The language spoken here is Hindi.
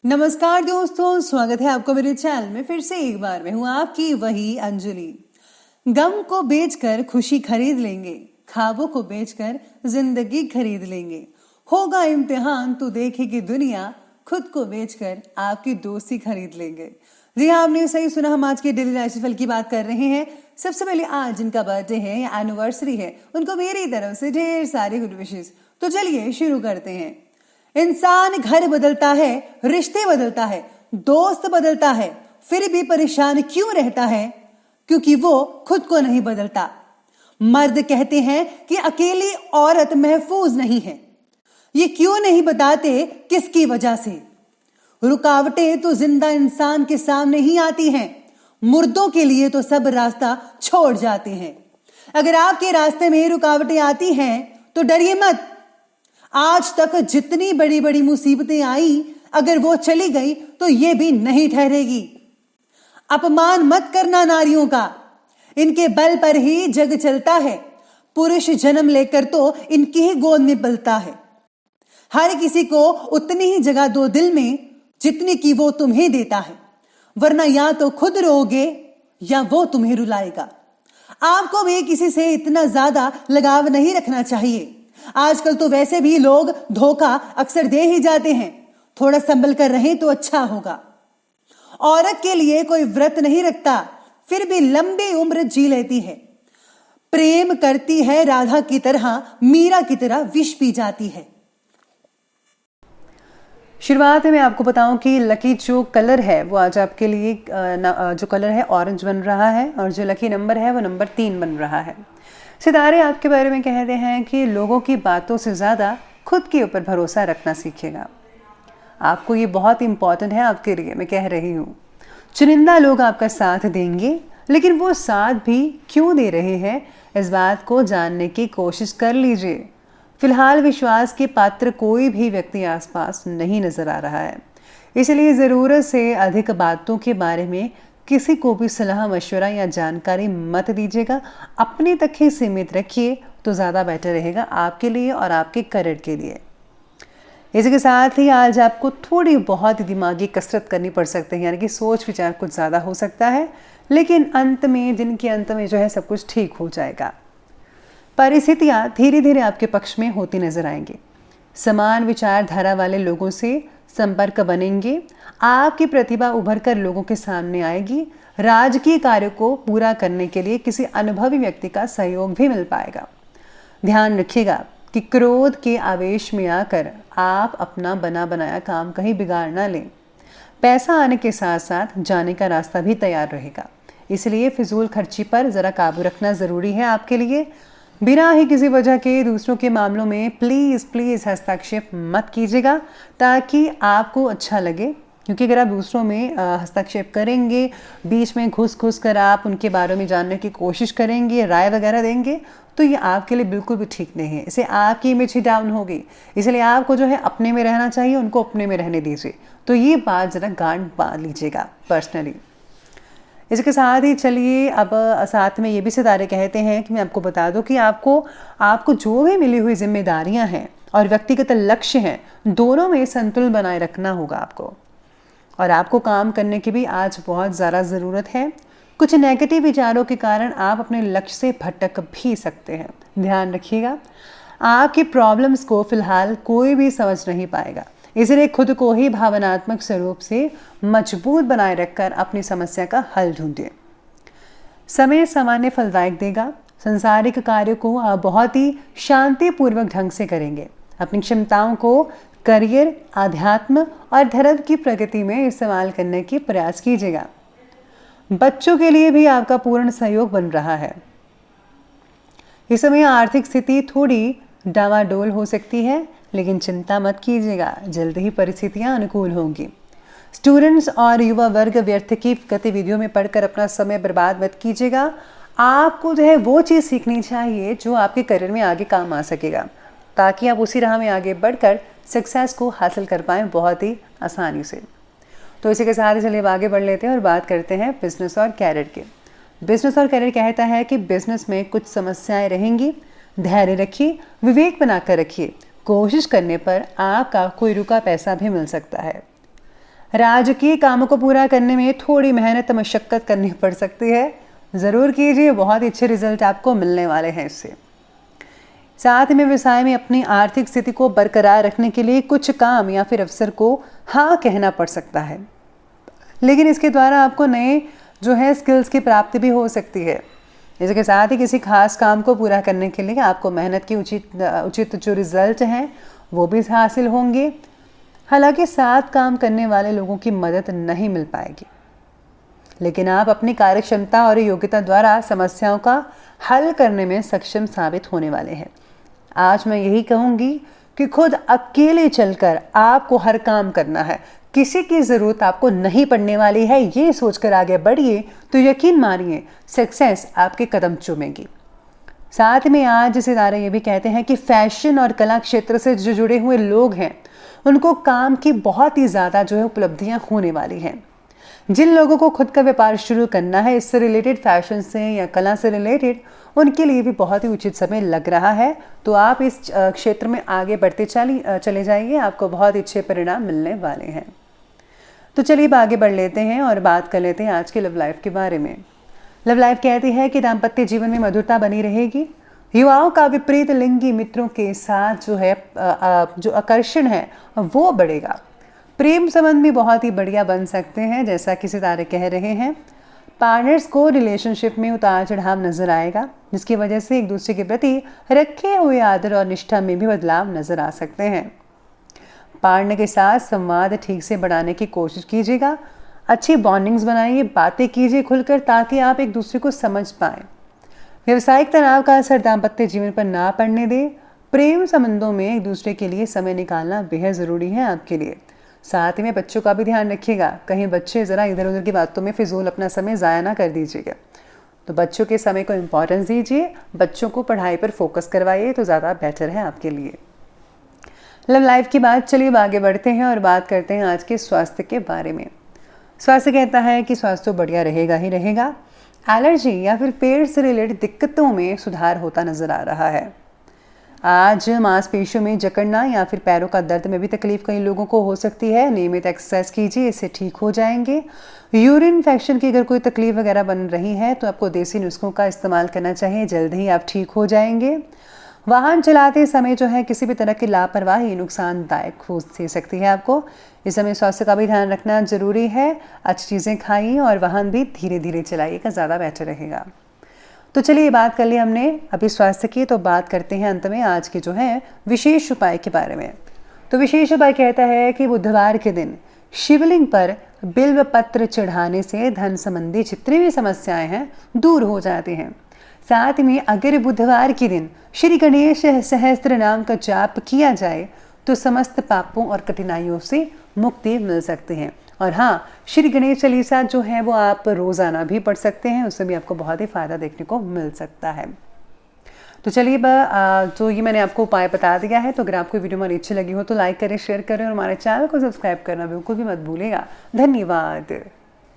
नमस्कार दोस्तों, स्वागत है आपको मेरे चैनल में। फिर से एक बार मैं हूं आपकी वही अंजलि। गम को बेचकर खुशी खरीद लेंगे, ख्वाबों को बेचकर जिंदगी खरीद लेंगे। होगा इम्तिहान तो देखेगी दुनिया, खुद को बेचकर आपकी दोस्ती खरीद लेंगे। जी हाँ, आपने सही सुना। हम आज के डेली राशिफल की बात कर रहे हैं। सबसे पहले आज जिनका बर्थडे है या एनिवर्सरी है, उनको मेरी तरफ से ढेर सारी गुड विशेष। तो चलिए शुरू करते हैं। इंसान घर बदलता है, रिश्ते बदलता है, दोस्त बदलता है, फिर भी परेशान क्यों रहता है? क्योंकि वो खुद को नहीं बदलता। मर्द कहते हैं कि अकेली औरत महफूज नहीं है। ये क्यों नहीं बताते किसकी वजह से? रुकावटें तो जिंदा इंसान के सामने ही आती हैं, मुर्दों के लिए तो सब रास्ता छोड़ जाते हैं। अगर आपके रास्ते में रुकावटें आती हैं तो डरिए मत। आज तक जितनी बड़ी बड़ी मुसीबतें आई, अगर वो चली गई तो ये भी नहीं ठहरेगी। अपमान मत करना नारियों का, इनके बल पर ही जग चलता है। पुरुष जन्म लेकर तो इनकी ही गोद में पलता है। हर किसी को उतनी ही जगह दो दिल में जितनी की वो तुम्हें देता है, वरना या तो खुद रोओगे या वो तुम्हें रुलाएगा। आपको भी किसी से इतना ज्यादा लगाव नहीं रखना चाहिए। आजकल तो वैसे भी लोग धोखा अक्सर दे ही जाते हैं। थोड़ा संभल कर रहें तो अच्छा होगा। औरत के लिए कोई व्रत नहीं रखता, फिर भी लंबी उम्र जी लेती है। प्रेम करती है राधा की तरह, मीरा की तरह विष पी जाती है। शुरुआत में मैं आपको बताऊं कि लकी जो कलर है वो आज आपके लिए जो कलर है ऑरेंज बन रहा है, और जो लकी नंबर है वो नंबर 3 बन रहा है। सितारे आपके बारे में कहते हैं कि लोगों की बातों से ज़्यादा खुद के ऊपर भरोसा रखना सीखेगा। आपको ये बहुत इंपॉर्टेंट है आपके लिए, मैं कह रही हूँ। चुनिंदा लोग आपका साथ देंगे, लेकिन वो साथ भी क्यों दे रहे हैं, इस बात को जानने की कोशिश कर लीजिए। फिलहाल विश्वास के पात्र कोई भी व्यक्ति आसपास नहीं नजर आ रहा है, इसलिए ज़रूरत से अधिक बातों के बारे में किसी को भी सलाह मशवरा या जानकारी मत दीजिएगा। अपने तक ही सीमित रखिए तो ज़्यादा बेटर रहेगा आपके लिए और आपके करियर के लिए। इसी के साथ ही आज आपको थोड़ी बहुत दिमागी कसरत करनी पड़ सकती है, यानी कि सोच विचार कुछ ज़्यादा हो सकता है, लेकिन दिन के अंत में जो है सब कुछ ठीक हो जाएगा। परिस्थितियाँ धीरे धीरे आपके पक्ष में होती नजर आएंगी। समान विचारधारा वाले लोगों से संपर्क बनेंगे। आपकी प्रतिभा उभर कर लोगों के सामने आएगी। राजकीय कार्य को पूरा करने के लिए किसी अनुभवी व्यक्ति का सहयोग भी मिल पाएगा। ध्यान रखिएगा कि क्रोध के आवेश में आकर आप अपना बना बनाया काम कहीं बिगाड़ ना लें। पैसा आने के साथ साथ जाने का रास्ता भी तैयार रहेगा, इसलिए फिजूल खर्ची पर ज़रा काबू रखना ज़रूरी है आपके लिए। बिना ही किसी वजह के दूसरों के मामलों में प्लीज़ हस्तक्षेप मत कीजिएगा, ताकि आपको अच्छा लगे। क्योंकि अगर आप दूसरों में हस्तक्षेप करेंगे, बीच में घुस कर आप उनके बारे में जानने की कोशिश करेंगे, राय वगैरह देंगे, तो ये आपके लिए बिल्कुल भी ठीक नहीं है। इससे आपकी इमेज ही डाउन होगी। इसलिए आपको जो है अपने में रहना चाहिए, उनको अपने में रहने दीजिए। तो ये बात ज़रा गांठ बांध लीजिएगा पर्सनली। इसके साथ ही चलिए अब साथ में ये भी सितारे कहते हैं कि मैं आपको बता दूं कि आपको जो भी मिली हुई जिम्मेदारियां हैं और व्यक्तिगत लक्ष्य हैं, दोनों में संतुलन बनाए रखना होगा आपको। और आपको काम करने की भी आज बहुत ज़्यादा ज़रूरत है। कुछ नेगेटिव विचारों के कारण आप अपने लक्ष्य से भटक भी सकते हैं। ध्यान रखिएगा, आपकी प्रॉब्लम्स को फिलहाल कोई भी समझ नहीं पाएगा, इसलिए खुद को ही भावनात्मक स्वरूप से मजबूत बनाए रखकर अपनी समस्या का हल ढूंढिए। समय सामान्य फलदायक देगा। संसारिक कार्यों को आप बहुत ही शांतिपूर्वक ढंग से करेंगे। अपनी क्षमताओं को करियर, अध्यात्म और धर्म की प्रगति में इस्तेमाल करने की प्रयास कीजिएगा। बच्चों के लिए भी आपका पूर्ण सहयोग बन रहा है। इस समय आर्थिक स्थिति थोड़ी डावाडोल हो सकती है, लेकिन चिंता मत कीजिएगा, जल्द ही परिस्थितियां अनुकूल होंगी। स्टूडेंट्स और युवा वर्ग व्यर्थ की गतिविधियों में पढ़कर अपना समय बर्बाद मत कीजिएगा। आपको जो है वो चीज़ सीखनी चाहिए जो आपके करियर में आगे काम आ सकेगा, ताकि आप उसी राह में आगे बढ़कर सक्सेस को हासिल कर पाएँ बहुत ही आसानी से। तो इसी के साथ ही चलिए आगे बढ़ लेते हैं और बात करते हैं बिजनेस और कैरियर के। बिजनेस और कैरियर कहता है कि बिजनेस में कुछ समस्याएं रहेंगी। धैर्य रखिए, विवेक बनाकर रखिए। कोशिश करने पर आपका कोई रुका पैसा भी मिल सकता है। राजकीय कामों को पूरा करने में थोड़ी मेहनत मशक्क़त करनी पड़ सकती है, ज़रूर कीजिए, बहुत ही अच्छे रिजल्ट आपको मिलने वाले हैं इससे। साथ में व्यवसाय में अपनी आर्थिक स्थिति को बरकरार रखने के लिए कुछ काम या फिर अवसर को हाँ कहना पड़ सकता है, लेकिन इसके द्वारा आपको नए जो है स्किल्स की प्राप्ति भी हो सकती है। इसके साथ ही किसी खास काम को पूरा करने के लिए आपको मेहनत की उचित जो रिजल्ट हैं वो भी हासिल होंगे। हालांकि साथ काम करने वाले लोगों की मदद नहीं मिल पाएगी, लेकिन आप अपनी कार्यक्षमता और योग्यता द्वारा समस्याओं का हल करने में सक्षम साबित होने वाले हैं। आज मैं यही कहूँगी कि खुद अकेले चलकर आपको हर काम करना है, किसी की ज़रूरत आपको नहीं पड़ने वाली है, ये सोचकर आगे बढ़िए तो यकीन मानिए सक्सेस आपके कदम चूमेगी। साथ में आज सितारे ये भी कहते हैं कि फैशन और कला क्षेत्र से जो जुड़े हुए लोग हैं उनको काम की बहुत ही ज़्यादा जो है उपलब्धियां होने वाली हैं। जिन लोगों को खुद का व्यापार शुरू करना है, इससे रिलेटेड, फैशन से या कला से रिलेटेड, उनके लिए भी बहुत ही उचित समय लग रहा है। तो आप इस क्षेत्र में आगे बढ़ते चले जाइए, आपको बहुत अच्छे परिणाम मिलने वाले हैं। तो चलिए अब आगे बढ़ लेते हैं और बात कर लेते हैं आज के लव लाइफ के बारे में। लव लाइफ कहती है कि दाम्पत्य जीवन में मधुरता बनी रहेगी। युवाओं का विपरीत लिंगी मित्रों के साथ जो है जो आकर्षण है वो बढ़ेगा। प्रेम संबंध भी बहुत ही बढ़िया बन सकते हैं, जैसा कि सितारे कह रहे हैं। पार्टनर्स को रिलेशनशिप में उतार चढ़ाव नजर आएगा, जिसकी वजह से एक दूसरे के प्रति रखे हुए आदर और निष्ठा में भी बदलाव नजर आ सकते हैं। पार्टनर के साथ संवाद ठीक से बढ़ाने की कोशिश कीजिएगा। अच्छी बॉन्डिंग्स बनाइए, बातें कीजिए खुलकर, ताकि आप एक दूसरे को समझ पाएं। व्यवसायिक तनाव का असर दाम्पत्य जीवन पर ना पड़ने दें। प्रेम संबंधों में एक दूसरे के लिए समय निकालना बेहद ज़रूरी है आपके लिए। साथ में बच्चों का भी ध्यान रखिएगा, कहीं बच्चे ज़रा इधर उधर की बातों में फिजूल अपना समय ज़ाया ना कर दीजिएगा। तो बच्चों के समय को इम्पोर्टेंस दीजिए, बच्चों को पढ़ाई पर फोकस करवाइए तो ज़्यादा बेटर है आपके लिए। लव लाइफ की बात, चलिए आगे बढ़ते हैं और बात करते हैं आज के स्वास्थ्य के बारे में। स्वास्थ्य कहता है कि स्वास्थ्य तो बढ़िया रहेगा ही रहेगा। एलर्जी या फिर पेट से रिलेटेड दिक्कतों में सुधार होता नजर आ रहा है। आज मांसपेशियों में जकड़ना या फिर पैरों का दर्द में भी तकलीफ कई लोगों को हो सकती है। नियमित एक्सरसाइज कीजिए, इससे ठीक हो जाएंगे। यूरिन इन्फेक्शन की अगर कोई तकलीफ वगैरह बन रही है तो आपको देसी नुस्खों का इस्तेमाल करना चाहिए, जल्द ही आप ठीक हो जाएंगे। वाहन चलाते समय जो है किसी भी तरह की लापरवाही नुकसानदायक हो सकती है आपको। इस समय स्वास्थ्य का भी ध्यान रखना जरूरी है। अच्छी चीज़ें खाइए और वाहन भी धीरे धीरे चलाइएगा, ज़्यादा बेटर रहेगा। तो चलिए बात कर ली हमने अभी स्वास्थ्य की, तो बात करते हैं अंत में आज के जो है विशेष उपाय के बारे में। तो विशेष उपाय कहता है कि बुधवार के दिन शिवलिंग पर बिल्व पत्र चढ़ाने से धन संबंधी जितनी भी समस्याएं हैं दूर हो जाती हैं। साथ में अगर बुधवार के दिन श्री गणेश सहस्त्र नाम का जाप किया जाए तो समस्त पापों और कठिनाइयों से मुक्ति मिल सकती है। और हाँ, श्री गणेश चालीसा जो है वो आप रोज़ाना भी पढ़ सकते हैं, उससे भी आपको बहुत ही फ़ायदा देखने को मिल सकता है। तो चलिए तो ये मैंने आपको उपाय बता दिया है। तो अगर आपको वीडियो हमारी अच्छी लगी हो तो लाइक करें, शेयर करें और हमारे चैनल को सब्सक्राइब करना बिल्कुल भी मत भूलिएगा। धन्यवाद।